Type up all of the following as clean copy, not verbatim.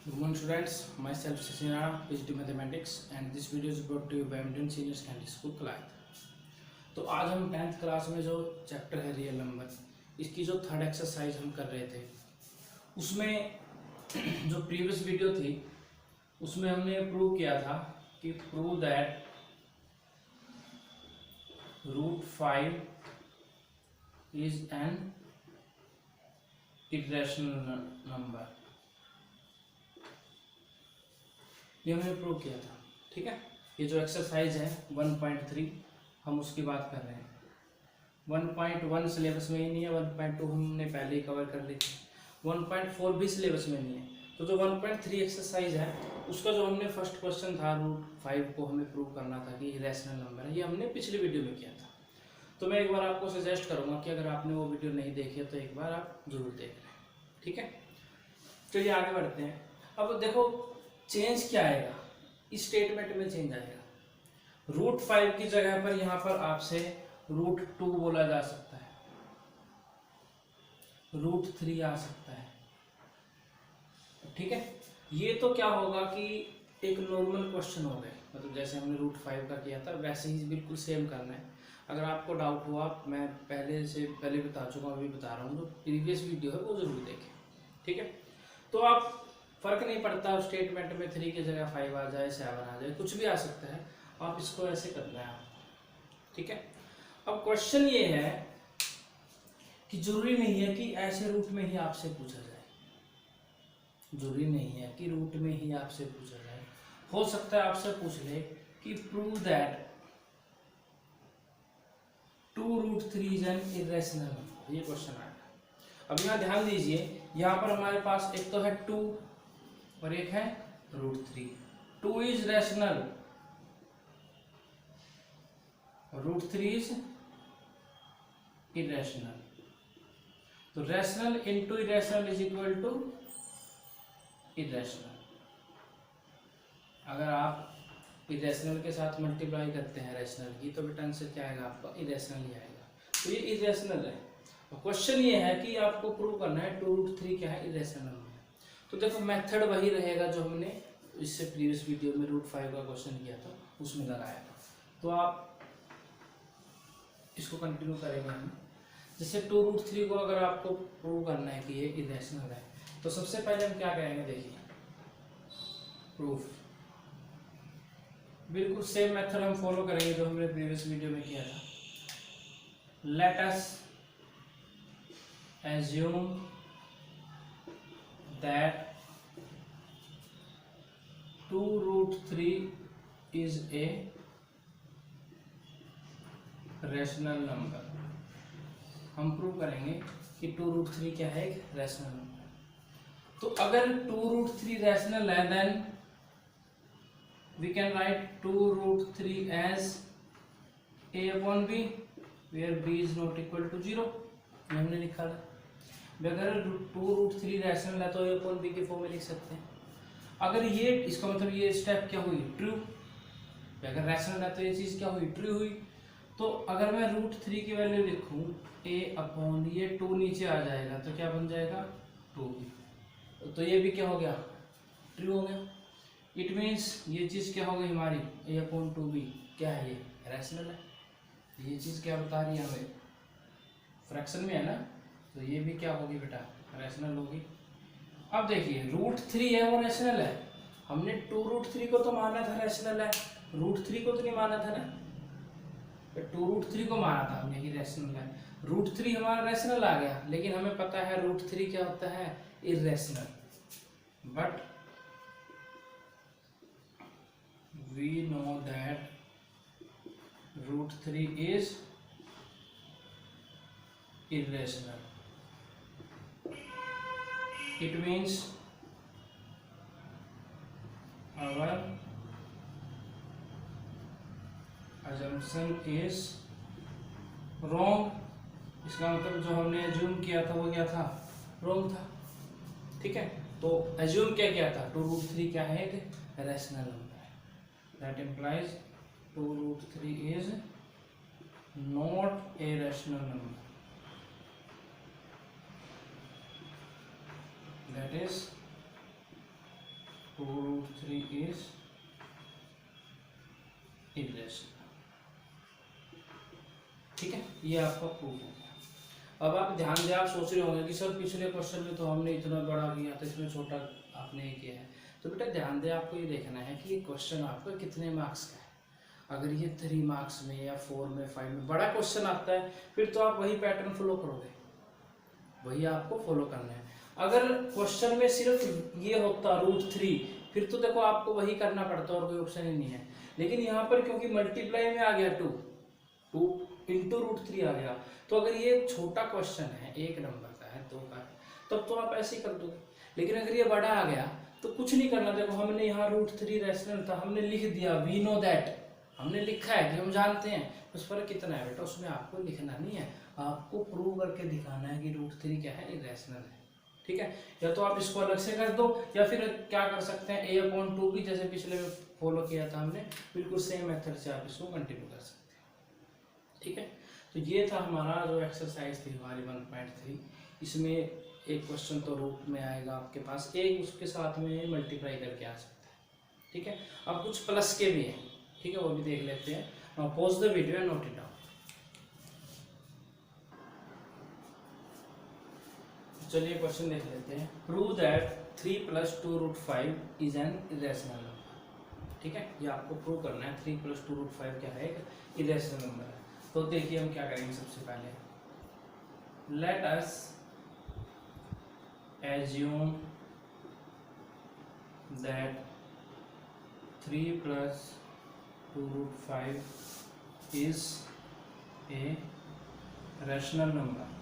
Good morning students, myself Sachin, PhD Mathematics and this video is brought to you by Indian Senior Secondary School Kalayat. तो आज हम 10th class में जो chapter है real number, इसकी जो थर्ड एक्सरसाइज हम कर रहे थे उसमें जो प्रीवियस वीडियो थी उसमें हमने प्रूव किया था कि prove that √5 is an irrational number, ये हमने प्रूव किया था। ठीक है, ये जो एक्सरसाइज है 1.3 हम उसकी बात कर रहे हैं। 1.1 सिलेबस में ही नहीं है, 1.2 हमने पहले ही कवर कर ली थी, 1.4 भी सिलेबस में नहीं है। तो जो 1.3 एक्सरसाइज है उसका जो हमने फर्स्ट क्वेश्चन था √5 को हमें प्रूव करना था कि इरेशनल नंबर है, ये हमने पिछली वीडियो में किया था। तो मैं एक बार आपको सजेस्ट करूँगा कि अगर आपने वो वीडियो नहीं देखी है तो एक बार आप जरूर देख लें। ठीक है, चलिए आगे बढ़ते हैं। अब देखो चेंज क्या आएगा, इस स्टेटमेंट में चेंज आएगा। √5 की जगह पर यहाँ पर आपसे √2 बोला जा सकता है, √3 आ सकता है। ठीक है, ये तो क्या होगा कि एक नॉर्मल क्वेश्चन हो गए, मतलब जैसे हमने √5 का किया था वैसे ही बिल्कुल सेम करना है। अगर आपको डाउट हुआ, मैं पहले बता चुका हूँ, अभी बता रहा हूँ, जो प्रीवियस वीडियो है वो जरूर देखें। ठीक है, तो आप फर्क नहीं पड़ता स्टेटमेंट में 3 की जगह 5 आ जाए, 7 आ जाए, कुछ भी आ सकता है, आप इसको ऐसे करना है आपको। ठीक है, अब क्वेश्चन ये है कि जरूरी नहीं है कि ऐसे रूट में ही आपसे पूछा जाए, जरूरी नहीं है कि रूट में ही आपसे पूछा जाए। हो सकता है आपसे पूछ ले कि prove that 2√3 is an irrational number, ये क्वेश्चन आएगा। अब यहाँ ध्यान दीजिए, यहाँ पर हमारे पास एक तो है 2 और एक है √3। 2 इज रैशनल, √3 इज इरेशनल। तो rational into irrational is equal to irrational. अगर आप इरेशनल के साथ मल्टीप्लाई करते हैं रैशनल की तो बेटा आंसर क्या आएगा आपका, इरेशनल ही आएगा। तो ये इरेशनल है। और क्वेश्चन ये है कि आपको प्रूव करना है 2√3 क्या है, इरेशनल नंबर। तो देखो मेथड वही रहेगा जो हमने इससे प्रीवियस वीडियो में √5 का क्वेश्चन किया था उसमें लगाया था। तो आप इसको कंटिन्यू करेंगे हम। जैसे 2√3 को अगर आपको प्रूव करना है कि ये इरेशनल है तो सबसे पहले हम क्या करेंगे, देखिए प्रूफ। बिल्कुल सेम मेथड हम फॉलो करेंगे जो हमने प्रीवियस वीडियो में किया था। Let us assume that 2√3 is a rational number. हम प्रूव करेंगे कि 2√3 क्या है, एक रैशनल नंबर। तो अगर 2√3 रैशनल है then we can write 2√3 as a/b where b is not equal to 0। ये हमने लिखा था। अगर 2√3 रैशनल है तो a/b के फॉर्म में लिख सकते हैं। अगर ये इसका मतलब ये स्टेप क्या हुई, ट्रू। अगर रैशनल है तो ये चीज़ क्या हुई, ट्रू हुई। तो अगर मैं √3 की वैल्यू लिखूं a/, ये 2 नीचे आ जाएगा तो क्या बन जाएगा 2b। तो ये भी क्या हो गया, ट्रू हो गया। इट मीन्स ये चीज़ क्या हो गई हमारी, a/2b क्या है, ये रैशनल है। ये चीज़ क्या बता रही है हमें, फ्रैक्शन में है ना, तो ये भी क्या होगी बेटा, रैशनल होगी। अब देखिए √3 है वो रैशनल है, हमने 2√3 को तो माना था रैशनल है, √3 को तो नहीं माना था ना, 2√3 को माना था हमने कि रैशनल है। √3 हमारा रैशनल आ गया, लेकिन हमें पता है √3 क्या होता है, irrational. But we know that √3 is irrational. It means our assumption is wrong। इसका मतलब जो हमने assume किया था वो क्या था, wrong था। ठीक है, तो assume क्या किया था, 2√3 क्या है, एक रैशनल नंबर है। That implies 2√3 is not a rational number। that is 2√3 is irrational. ठीक है, ये आपका प्रूफ हो गया। अब आप ध्यान दें, आप सोच रहे होंगे कि सर पिछले क्वेश्चन में तो हमने इतना बड़ा किया था, इसमें छोटा आपने किया है। तो बेटा ध्यान दें, आपको ये देखना है कि ये क्वेश्चन आपका कितने मार्क्स का है। अगर ये 3 मार्क्स में या 4 में 5 में बड़ा क्वेश्चन आता है, फिर तो आप वही पैटर्न फॉलो करोगे, वही आपको फॉलो करना है। अगर क्वेश्चन में सिर्फ ये होता √3, फिर तो देखो आपको वही करना पड़ता और कोई ऑप्शन ही नहीं है। लेकिन यहाँ पर क्योंकि मल्टीप्लाई में आ गया 2 इंटू √3 आ गया, तो अगर ये छोटा क्वेश्चन है, 1 नंबर का है, 2 का है, तब तो आप ऐसे ही कर दोगे। लेकिन अगर ये बड़ा आ गया तो कुछ नहीं करना। देखो हमने यहाँ √3 रैशनल था, हमने लिख दिया, वी नो दैट, हमने लिखा है कि हम जानते हैं। उस पर कितना है बेटा, उसमें आपको लिखना नहीं है, आपको प्रूव करके दिखाना है कि √3 क्या है, इरेशनल है। ठीक है, या तो आप इसको अलग से कर दो, या फिर क्या कर सकते हैं, a/2 भी जैसे पिछले में फॉलो किया था हमने, बिल्कुल सेम मेथड से आप इसको कंटिन्यू कर सकते हैं। ठीक है, तो ये था हमारा जो एक्सरसाइज थी हमारी 1.3। इसमें एक क्वेश्चन तो रूट में आएगा आपके पास, एक उसके साथ में मल्टीप्लाई करके आ सकता है। ठीक है, अब कुछ प्लस के भी हैं, ठीक है, वो भी देख लेते हैं। Pause the video and note it down. चलिए क्वेश्चन देख लेते हैं। Prove that 3 + 2√5 is an irrational number. ठीक है, ये आपको प्रूव करना है 3 + 2√5 क्या है, एक इरेशनल नंबर है। तो देखिए हम क्या करेंगे। सबसे पहले let us assume that 3 + 2√5 is a rational number.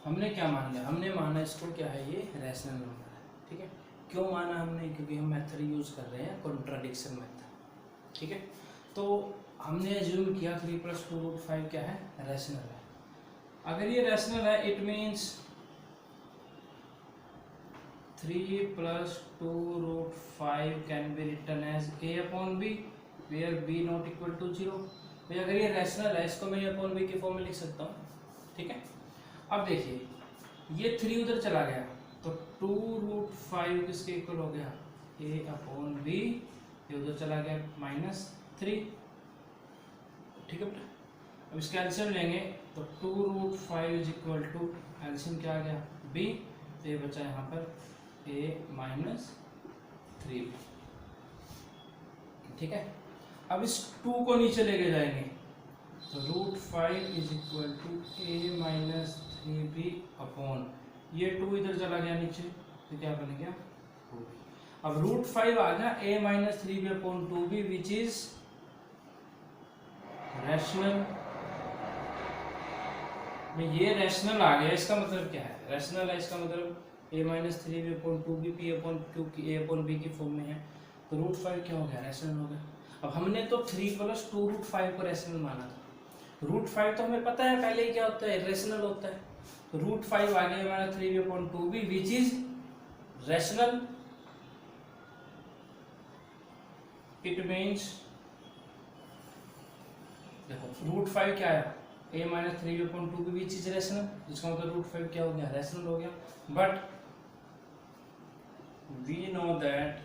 हमने क्या मान लिया, हमने माना इसको क्या है, ये रैशनल नंबर है। ठीक है, क्यों माना हमने, क्योंकि हम मेथड यूज कर रहे हैं कॉन्ट्राडिक्शन मेथड। ठीक है, तो हमने एज्यूम किया 3 + 2√5 क्या है, रैशनल है। अगर ये रैशनल है, it means 3 + 2√5 can be written as a/b where b not equal to 0। भाई अगर ये रैशनल है, इसको मैं a/b के फॉर्म में लिख सकता हूँ। ठीक है, अब देखिए ये 3 उधर चला गया, तो 2√5 किसके इक्वल हो गया, a/b, ये उधर चला गया -3। ठीक है बेटा, अब इसका एल्सियम लेंगे तो 2√5 इज इक्वल टू, एल्सियम क्या आ गया, b, तो ये बचा यहाँ पर a - 3। ठीक है, अब इस 2 को नीचे लेके जाएंगे, तो √5 is equal to a - 3b upon, ये 2 इधर चला गया नीचे, तो क्या बन गया 2b। अब √5 आ गया a - 3b upon 2b which is rational. ये रैशनल आ गया, इसका मतलब क्या है, रैशनल है, इसका मतलब a - 3b upon 2b p/q की a/b की फॉर्म में है, तो √5 क्या हो गया, रैशनल हो गया। अब हमने तो 3 + 2√5 को रैशनल माना था, √5 तो हमें पता है पहले ही क्या होता है, इरेशनल होता है। तो √5 आ गया हमारा 3b/2b which is rational. It means देखो √5 क्या है, a - 3b/2b which is rational, जिसका मतलब √5 क्या हो गया, रैशनल हो गया। But we know that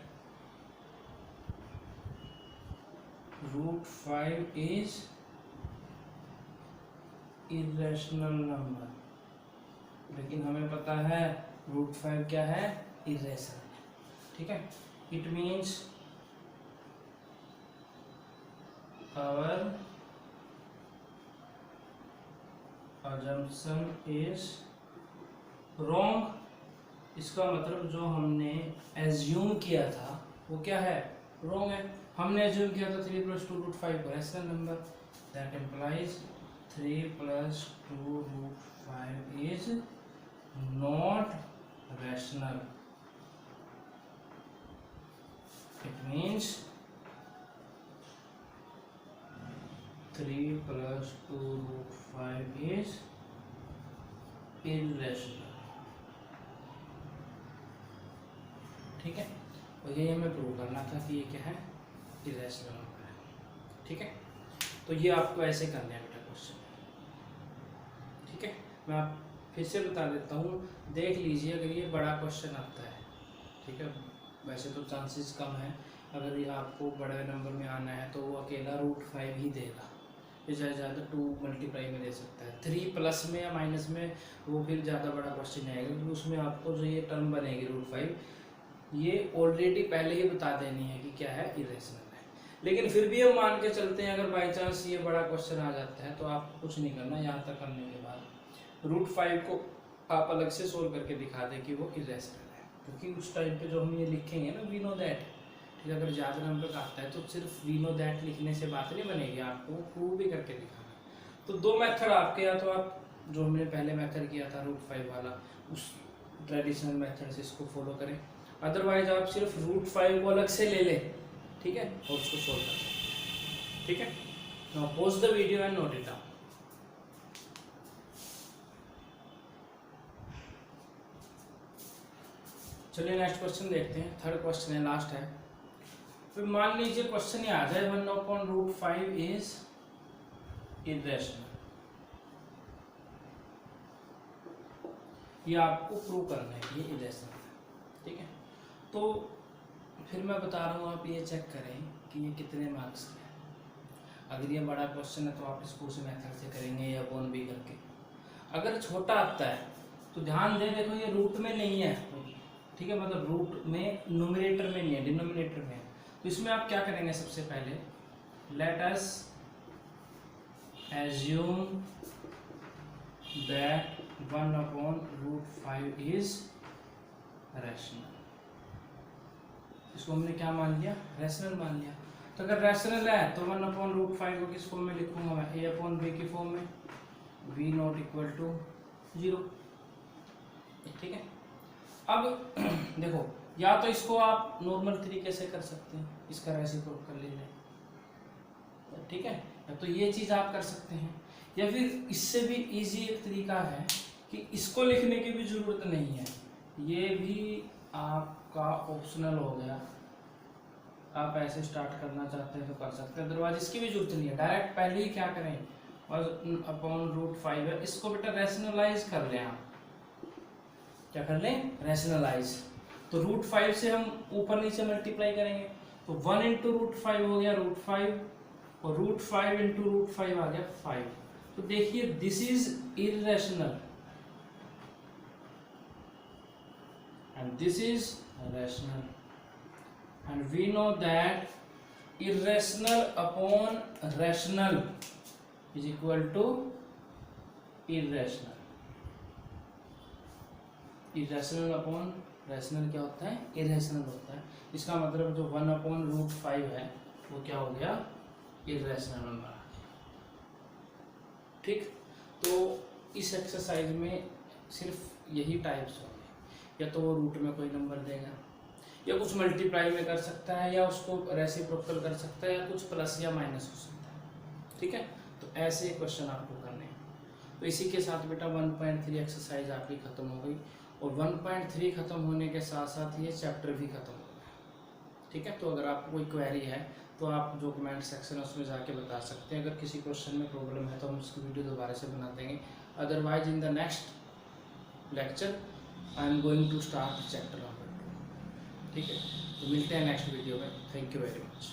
√5 is irrational number, लेकिन हमें पता है √5 क्या है, इरेशनल। ठीक है, it means our assumption is wrong। इसका मतलब जो हमने एज्यूम किया था वो क्या है, रॉन्ग है। हमने एज्यूम किया था 3 + 2√5 को rational number, that implies 3 + 2√5 is not rational. It means 3 + 2√5 is irrational। ठीक है, और ये हमें प्रूव करना था कि ये क्या है, इरेशनल नंबर है। ठीक है, तो ये आपको ऐसे करना है बेटा क्वेश्चन। ठीक है, मैं आप फिर से बता देता हूँ, देख लीजिए अगर ये बड़ा क्वेश्चन आता है ठीक है। वैसे तो चांसेस कम है, अगर ये आपको बड़े नंबर में आना है तो वो अकेला √5 ही देगा, ये ज़्यादा 2 मल्टीप्लाई में दे सकता है। 3 प्लस में या माइनस में वो फिर ज़्यादा बड़ा क्वेश्चन आएगा, क्योंकि उसमें आपको जो ये टर्म बनेगी √5 ये ऑलरेडी पहले ही बता देनी है कि क्या है, इरेशनल है। लेकिन फिर भी हम मान के चलते हैं अगर बाई चांस ये बड़ा क्वेश्चन आ जाता है तो आपको कुछ नहीं करना, यहाँ तक करने के बाद √5 को आप अलग से सोल्व करके दिखा दें कि वो इरेशनल है, क्योंकि उस टाइम पे जो हम ये लिखेंगे ना वी नो दैट, ठीक है, अगर ज़्यादा नंबर का आता है तो सिर्फ वी नो दैट लिखने से बात नहीं बनेगी, आपको प्रूव भी करके दिखाना। तो 2 मेथड आपके, या तो आप जो हमने पहले मेथड किया था √5 वाला उस ट्रेडिशनल मेथड से इसको फॉलो करें, अदरवाइज आप सिर्फ √5 को अलग से ले लें, ठीक है, और उसको सोल्व कर सकते, ठीक है। Now pause the video and note it down. चलिए नेक्स्ट क्वेश्चन देखते हैं, थर्ड क्वेश्चन है, लास्ट है। फिर मान लीजिए क्वेश्चन ये आ जाए 1/√5 इज इरेशनल, ये आपको प्रूव करना है कि ये इरेशनल है, ठीक है। तो फिर मैं बता रहा हूँ, आप ये चेक करें कि ये कितने मार्क्स का है। अगर ये बड़ा क्वेश्चन है तो आप इसको उसी मेथड से करेंगे या बोन भी करके। अगर छोटा आता है तो ध्यान दें, देखो ये रूट में नहीं है, ठीक है, मतलब रूट में न्यूमरेटर में नहीं है, डिनोमिनेटर में है। तो इसमें आप क्या करेंगे, सबसे पहले let us assume that 1/√5 is rational. इसको हमने क्या मान लिया, रैशनल मान लिया। तो अगर रैशनल है तो 1/√5 को किस फॉर्म में लिखूंगा मैं, a/b की फॉर्म में, v0 = 0, ठीक है। अब देखो, या तो इसको आप नॉर्मल तरीके से कर सकते हैं, इसका रेसिप्रोकल कर लीजिए, ठीक है, या तो ये चीज़ आप कर सकते हैं, या फिर इससे भी इजी एक तरीका है कि इसको लिखने की भी ज़रूरत नहीं है, ये भी आपका ऑप्शनल हो गया। आप ऐसे स्टार्ट करना चाहते हैं तो कर सकते हैं, अदरवाइज इसकी भी जरूरत नहीं है। डायरेक्ट पहले ही क्या करें, 1/√5 है, इसको बेटा रैशनलाइज कर लें। आप क्या कर लें, रैशनलाइज। तो √5 से हम ऊपर नीचे मल्टीप्लाई करेंगे, तो 1 × √5 हो गया √5, और √5 × √5 आ गया 5। तो देखिए this is irrational and this is rational, and we know that irrational upon rational is equal to irrational. irrational upon rational क्या होता है, irrational होता है। इसका मतलब जो 1/√5 है वो क्या हो गया, irrational नंबर आ गया, ठीक। तो इस एक्सरसाइज में सिर्फ यही टाइप्स होंगे, या तो वो रूट में कोई नंबर देगा, या कुछ मल्टीप्लाई में कर सकता है, या उसको रेसिप्रोकल कर सकता है, या कुछ प्लस या माइनस हो सकता है, ठीक है। तो ऐसे क्वेश्चन आपको करने हैं। तो इसी के साथ बेटा 1.3 एक्सरसाइज आपकी ख़त्म हो गई, और 1.3 ख़त्म होने के साथ साथ ये चैप्टर भी ख़त्म हो गया, ठीक है। तो अगर आपको कोई क्वेरी है तो आप जो कमेंट सेक्शन है उसमें जाके बता सकते हैं। अगर किसी क्वेश्चन में प्रॉब्लम है तो हम उसकी वीडियो दोबारा से बना देंगे, otherwise in the next lecture I am going to start chapter number 2, ठीक है। तो मिलते हैं नेक्स्ट वीडियो में, थैंक यू वेरी मच।